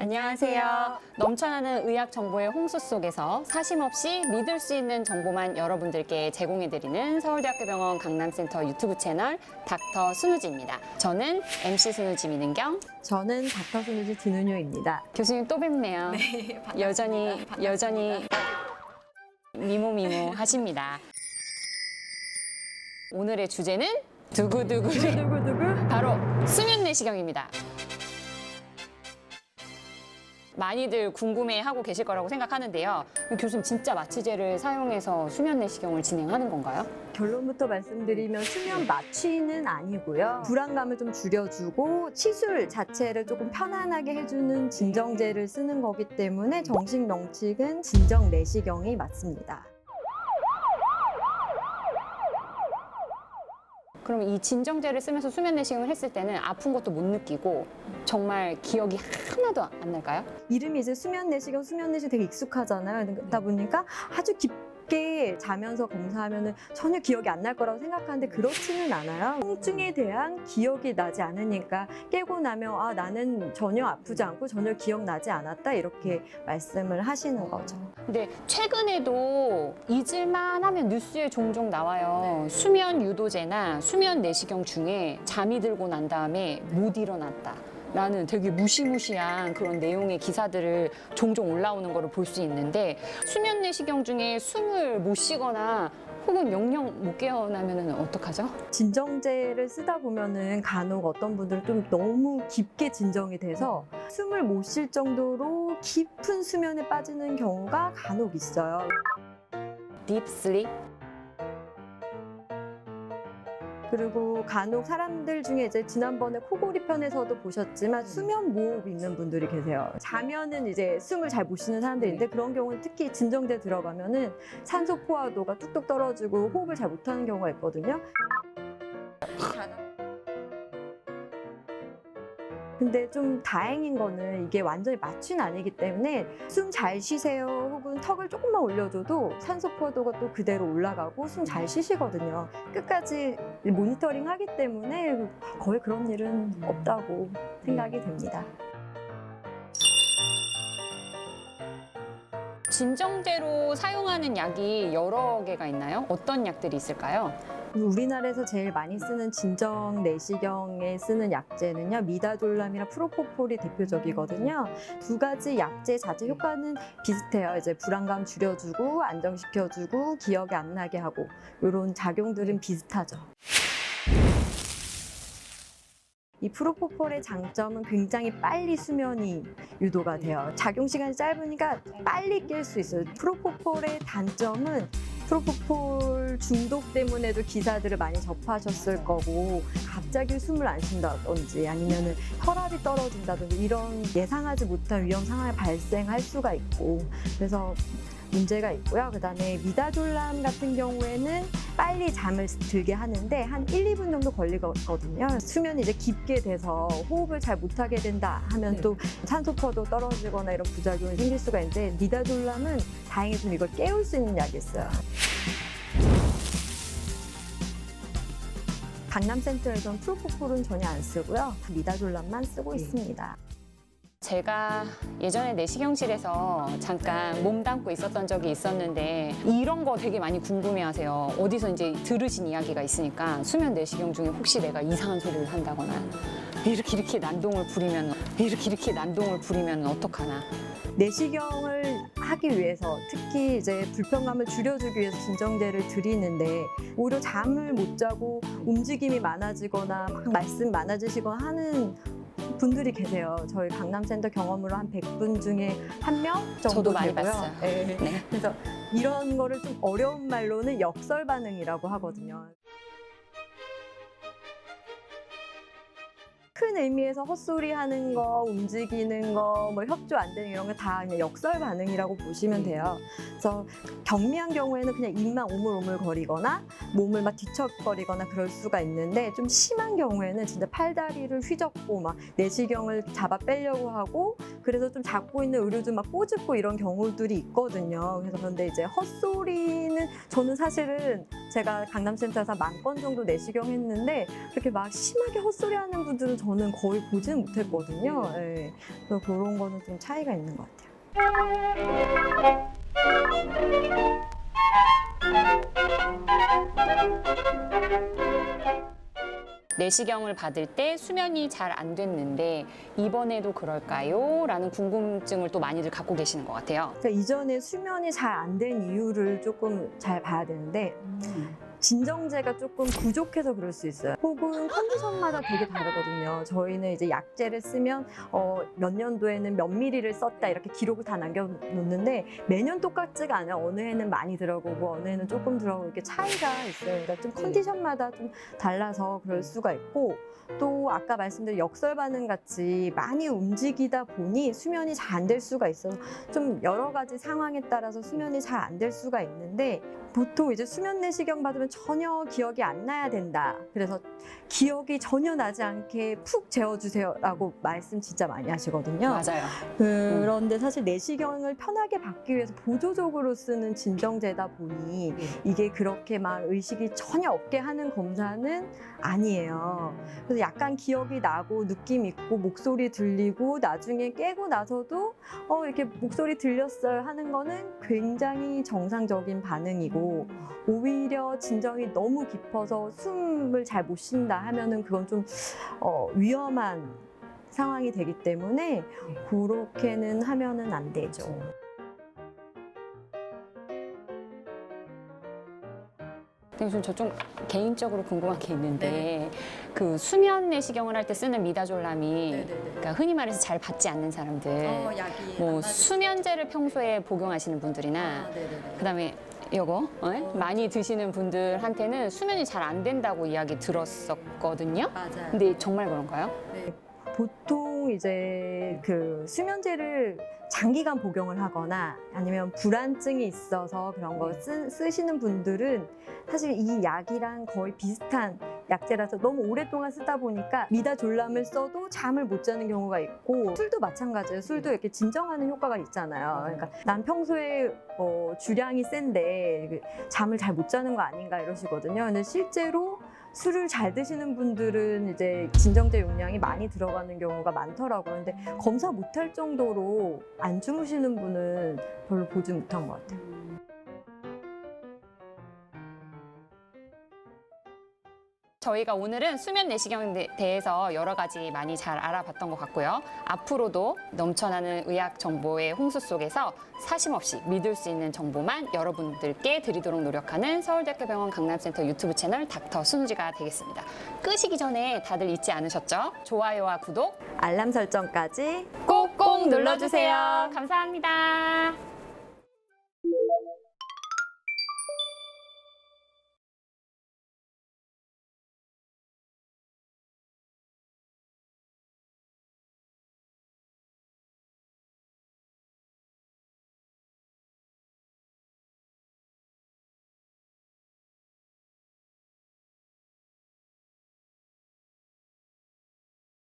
안녕하세요. 넘쳐나는 의학 정보의 홍수 속에서 사심없이 믿을 수 있는 정보만 여러분들께 제공해드리는 서울대학교병원 강남센터 유튜브 채널 닥터 순우지입니다. 저는 MC 순우지 민은경. 저는 닥터 순우지 진은효입니다. 교수님 또 뵙네요. 네, 반갑습니다. 여전히 미모미모 하십니다. 오늘의 주제는 두구두구 바로 수면 내시경입니다. 많이들 궁금해하고 계실 거라고 생각하는데요. 교수님 진짜 마취제를 사용해서 수면 내시경을 진행하는 건가요? 결론부터 말씀드리면 수면 마취는 아니고요. 불안감을 좀 줄여주고 시술 자체를 조금 편안하게 해주는 진정제를 쓰는 거기 때문에 정식 명칭은 진정 내시경이 맞습니다. 그럼 이 진정제를 쓰면서 수면 내시경을 했을 때는 아픈 것도 못 느끼고 정말 기억이 하나도 안 날까요? 이름이 이제 수면 내시경 되게 익숙하잖아요. 그러다 보니까 아주 깊게 자면서 검사하면은 전혀 기억이 안 날 거라고 생각하는데 그렇지는 않아요. 통증에 대한 기억이 나지 않으니까 깨고 나면 아, 나는 전혀 아프지 않고 전혀 기억나지 않았다 이렇게 말씀을 하시는 거죠. 근데 최근에도 잊을만 하면 뉴스에 종종 나와요. 수면 유도제나 수면 내시경 중에 잠이 들고 난 다음에 못 일어났다. 라는 되게 무시무시한 그런 내용의 기사들을 종종 올라오는 거를 볼 수 있는데 수면 내시경 중에 숨을 못 쉬거나 혹은 영영 못 깨어나면 어떡하죠? 진정제를 쓰다 보면은 간혹 어떤 분들은 좀 너무 깊게 진정이 돼서 숨을 못 쉴 정도로 깊은 수면에 빠지는 경우가 간혹 있어요. 딥슬립? 그리고 간혹 사람들 중에 이제 지난번에 코골이 편에서도 보셨지만 수면 무호흡 있는 분들이 계세요. 자면은 이제 숨을 잘 못 쉬는 사람들인데 그런 경우는 특히 진정제 들어가면은 산소 포화도가 뚝뚝 떨어지고 호흡을 잘 못하는 경우가 있거든요. 근데 좀 다행인 거는 이게 완전히 마취는 아니기 때문에 숨 잘 쉬세요 혹은 턱을 조금만 올려줘도 산소 포화도가 또 그대로 올라가고 숨 잘 쉬시거든요. 끝까지 모니터링 하기 때문에 거의 그런 일은 없다고 생각이 됩니다. 진정제로 사용하는 약이 여러 개가 있나요? 어떤 약들이 있을까요? 우리나라에서 제일 많이 쓰는 진정 내시경에 쓰는 약제는요, 미다졸람이랑 프로포폴이 대표적이거든요. 두 가지 약제 자체 효과는 비슷해요. 이제 불안감 줄여주고 안정시켜주고 기억이 안 나게 하고 이런 작용들은 비슷하죠. 이 프로포폴의 장점은 굉장히 빨리 수면이 유도가 돼요. 작용 시간이 짧으니까 빨리 깰 수 있어요. 프로포폴의 단점은 프로포폴 중독 때문에도 기사들을 많이 접하셨을 거고 갑자기 숨을 안 쉰다든지 아니면 혈압이 떨어진다든지 이런 예상하지 못한 위험 상황이 발생할 수가 있고 그래서 문제가 있고요. 그다음에 미다졸람 같은 경우에는 빨리 잠을 들게 하는데 한 1, 2분 정도 걸리거든요. 수면이 이제 깊게 돼서 호흡을 잘 못하게 된다 하면 또 산소포도 떨어지거나 이런 부작용이 생길 수가 있는데 미다졸람은 다행히 좀 이걸 깨울 수 있는 약이 있어요. 강남센터에서는 프로포폴은 전혀 안 쓰고요. 미다졸람만 쓰고 있습니다. 제가 예전에 내시경실에서 잠깐 몸담고 있었던 적이 있었는데 이런 거 되게 많이 궁금해하세요. 어디서 이제 들으신 이야기가 있으니까 수면 내시경 중에 혹시 내가 이상한 소리를 한다거나 이렇게 난동을 부리면 어떡하나. 내시경을 하기 위해서 특히 이제 불편감을 줄여주기 위해서 진정제를 드리는데 오히려 잠을 못 자고 움직임이 많아지거나 막 말씀 많아지시거나 하는 분들이 계세요. 저희 강남센터 경험으로 한 100분 중에 1명 정도 저도 많이 되고요. 봤어요. 네. 네. 그래서 이런 거를 좀 어려운 말로는 역설 반응이라고 하거든요. 큰 의미에서 헛소리 하는 거, 움직이는 거, 뭐 협조 안 되는 이런 거 다 그냥 역설 반응이라고 보시면 돼요. 그래서 경미한 경우에는 그냥 입만 오물오물 거리거나 몸을 막 뒤척거리거나 그럴 수가 있는데 좀 심한 경우에는 진짜 팔다리를 휘젓고 막 내시경을 잡아 빼려고 하고 그래서 좀 잡고 있는 의료주 막 꼬집고 이런 경우들이 있거든요. 그래서 그런데 이제 헛소리는 저는 사실은 제가 강남센터에서 10,000건 정도 내시경 했는데 그렇게 막 심하게 헛소리 하는 분들은 저는 저는 거의 보지는 못했거든요. 예. 그래서 그런 거는 좀 차이가 있는 것 같아요. 내시경을 받을 때 수면이 잘 안 됐는데 이번에도 그럴까요? 라는 궁금증을 또 많이들 갖고 계시는 것 같아요. 그러니까 이전에 수면이 잘 안 된 이유를 조금 잘 봐야 되는데 진정제가 조금 부족해서 그럴 수 있어요. 혹은 컨디션마다 되게 다르거든요. 저희는 이제 약제를 쓰면 몇 년도에는 몇 미리를 썼다 이렇게 기록을 다 남겨놓는데 매년 똑같지가 않아요. 어느 해는 많이 들어가고 어느 해는 조금 들어가고 이렇게 차이가 있어요. 그러니까 좀 컨디션마다 좀 달라서 그럴 수가 있고 또 아까 말씀드린 역설 반응 같이 많이 움직이다 보니 수면이 잘 안 될 수가 있어서 좀 여러 가지 상황에 따라서 수면이 잘 안 될 수가 있는데 보통 이제 수면 내시경 받으면 전혀 기억이 안 나야 된다. 그래서 기억이 전혀 나지 않게 푹 재워주세요라고 말씀 진짜 많이 하시거든요. 맞아요. 그런데 사실 내시경을 편하게 받기 위해서 보조적으로 쓰는 진정제다 보니 이게 그렇게 막 의식이 전혀 없게 하는 검사는 아니에요. 그래서 약간 기억이 나고 느낌 있고 목소리 들리고 나중에 깨고 나서도 이렇게 목소리 들렸어요 하는 거는 굉장히 정상적인 반응이고 오히려 진정이 너무 깊어서 숨을 잘 못 쉰다 하면은 그건 좀 위험한 상황이 되기 때문에 그렇게는 하면은 안 되죠. 선생님, 저 좀 개인적으로 궁금한 게 있는데 그 수면 내시경을 할 때 쓰는 미다졸람이 그러니까 흔히 말해서 잘 받지 않는 사람들 약이 뭐 수면제를 평소에 복용하시는 분들이나 그다음에 요거 많이 드시는 분들한테는 수면이 잘 안 된다고 이야기 들었었거든요. 맞아요. 근데 정말 그런가요? 보통 이제 그 수면제를 장기간 복용을 하거나 아니면 불안증이 있어서 그런 거 쓰시는 분들은 사실 이 약이랑 거의 비슷한 약제라서 너무 오랫동안 쓰다 보니까 미다졸람을 써도 잠을 못 자는 경우가 있고 술도 마찬가지예요. 술도 이렇게 진정하는 효과가 있잖아요. 그러니까 난 평소에 주량이 센데 잠을 잘 못 자는 거 아닌가 이러시거든요. 근데 실제로 술을 잘 드시는 분들은 이제 진정제 용량이 많이 들어가는 경우가 많더라고요. 근데 검사 못할 정도로 안 주무시는 분은 별로 보지 못한 것 같아요. 저희가 오늘은 수면 내시경에 대해서 여러 가지 많이 잘 알아봤던 것 같고요. 앞으로도 넘쳐나는 의학 정보의 홍수 속에서 사심없이 믿을 수 있는 정보만 여러분들께 드리도록 노력하는 서울대학교병원 강남센터 유튜브 채널 닥터 순우지가 되겠습니다. 끄시기 전에 다들 잊지 않으셨죠? 좋아요와 구독 알람 설정까지 꼭꼭 눌러주세요. 감사합니다.